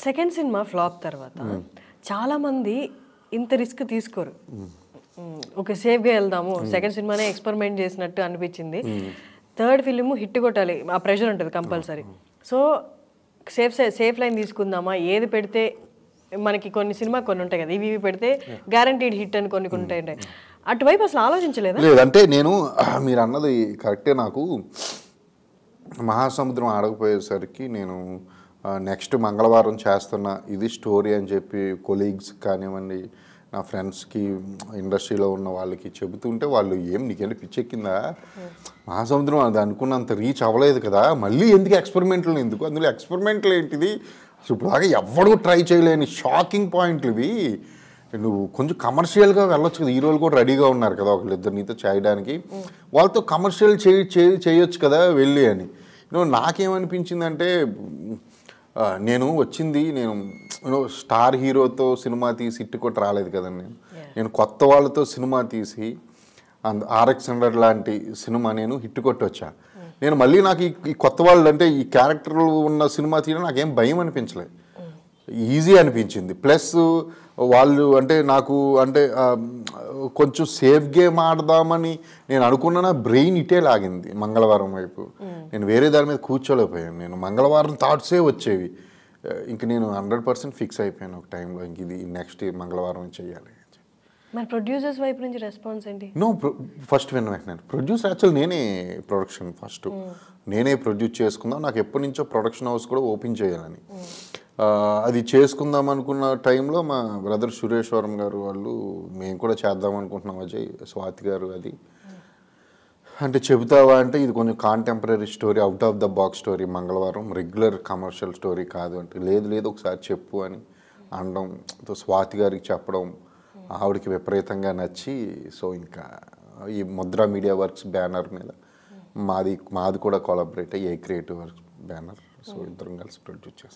Second cinema flop తర్వాత చాలా మంది ఇంత రిస్క్ తీసుకోరు. ఓకే సేఫ్గా వెళ్దాము, సెకండ్ సినిమానే ఎక్స్పెరిమెంట్ చేసినట్టు అనిపించింది, థర్డ్ ఫిలిం హిట్ కొట్టాలి, ఆ ప్రెషర్ ఉంటుంది కంపల్సరీ. సో సేఫ్ లైన్ తీసుకుందామా, ఏది పెడితే మనకి కొన్ని సినిమా కొన్ని ఉంటాయి కదా, ఇవి పెడితే గ్యారంటీడ్ హిట్ అని కొన్ని ఉంటాయి, అటువైపు అసలు ఆలోచించలేదా? లేదంటే నేను మీరు అన్నది కరెక్టే. నాకు మహాసముద్రం ఆడకపోయేసరికి నేను నెక్స్ట్ మంగళవారం చేస్తున్న ఇది స్టోరీ అని చెప్పి కొలీగ్స్ కానివ్వండి, నా ఫ్రెండ్స్కి, ఇండస్ట్రీలో ఉన్న వాళ్ళకి చెబుతుంటే వాళ్ళు నీకెళ్ళి పిచ్చెక్కిందా, మహాసముద్రం అది అనుకున్నంత రీచ్ అవ్వలేదు కదా, మళ్ళీ ఎందుకు ఎక్స్పెరిమెంట్లు, ఎందుకు అందులో ఎక్స్పెరిమెంట్లు ఏంటిది, ఇప్పుడు దాకా ఎవ్వడూ ట్రై చేయలేని షాకింగ్ పాయింట్లు ఇవి, నువ్వు కొంచెం కమర్షియల్గా వెళ్ళొచ్చు కదా, హీరోలు కూడా రెడీగా ఉన్నారు కదా ఒకళ్ళిద్దరు నీతో చేయడానికి, వాళ్ళతో కమర్షియల్ చేయొచ్చు కదా వెళ్ళి అని. నాకేమనిపించిందంటే నేను వచ్చింది, నేను స్టార్ హీరోతో సినిమా తీసి ఇట్టుకొట్టి రాలేదు కదండి, నేను కొత్త వాళ్ళతో సినిమా తీసి RX100 లాంటి సినిమా నేను హిట్ కొట్టి వచ్చా. నేను మళ్ళీ నాకు ఈ కొత్త వాళ్ళు అంటే ఈ క్యారెక్టర్లు ఉన్న సినిమా తీయడం నాకేం భయం అనిపించలేదు, ఈజీ అనిపించింది. ప్లస్ వాళ్ళు అంటే నాకు అంటే కొంచెం సేఫ్ గేమ్ ఆడదామని నేను అనుకున్న బ్రెయిన్ ఇటే లాగింది మంగళవారం వైపు, నేను వేరే దాని మీద కూర్చోలేకపోయాను. నేను మంగళవారం థాట్సే వచ్చేవి, ఇంక నేను 100% ఫిక్స్ అయిపోయాను ఒక టైంలో, ఇంక ఇది నెక్స్ట్ మంగళవారం చేయాలి. మరి ప్రొడ్యూసర్స్ వైపు నుంచి రెస్పాన్స్ ఏంటి? ఫస్ట్ వెంటనే ప్రొడ్యూసర్ యాక్చువల్ నేనే ప్రొడక్షన్ ఫస్ట్ నేనే ప్రొడ్యూస్ చేసుకుందాం, నాకు ఎప్పటి నుంచో ప్రొడక్షన్ హౌస్ కూడా ఓపెన్ చేయాలని, అది చేసుకుందాం అనుకున్న టైంలో మా బ్రదర్ సురేశ్వరం గారు వాళ్ళు మేము కూడా చేద్దాం అనుకుంటున్నాం అజయ్, స్వాతి గారు అది అంటే చెబుతావా అంటే ఇది కొంచెం contemporary story, out of the box story, మంగళవారం రెగ్యులర్ కమర్షియల్ స్టోరీ కాదు అంటే, లేదు ఒకసారి చెప్పు అని అనడం, స్వాతి గారికి చెప్పడం, ఆవిడకి విపరీతంగా నచ్చి, సో ఇంకా ఈ ముద్రా మీడియా వర్క్స్ బ్యానర్ మీద మాది కూడా కొలాబరేట్ అయ్యి క్రియేటివ్ వర్క్స్ బ్యానర్, సో ఇద్దరం కలిసి ప్రొడ్యూస్ చేస్తాం.